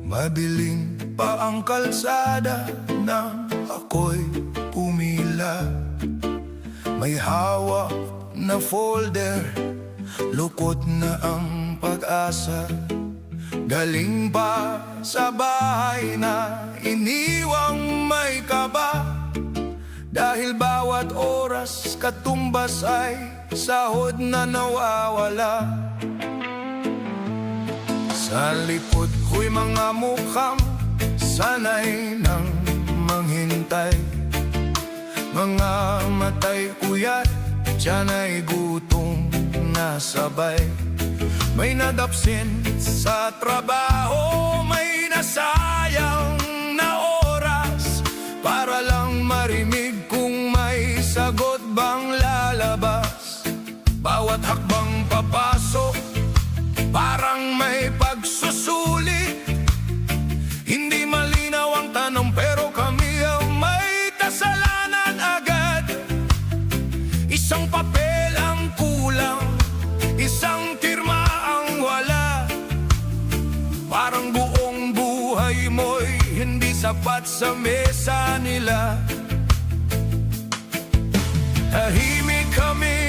Madilim pa ang kalsada nang ako'y umila. May hawak na folder, lukot na ang pag-asa. Galing pa sa bahay na iniwang may kaba. Dahil bawat oras katumbas ay sahod na nawawala. Sa likod ko'y mga mukhang sanay nang manghintay. Mga matay uyat, tiyan ay gutom na sabay. May nadapsin sa trabaho, may nasayang na oras para lang marimig kung may sagot bang lalabas. Bawat hakbang papasok, parang may pagsusulit. Hindi malinaw ang tanong pero kami ang may kasalanan agad. Isang papel ang kulang, isang pirma ang wala. Parang buong buhay mo'y hindi sapat sa mesa nila. Tahimik kami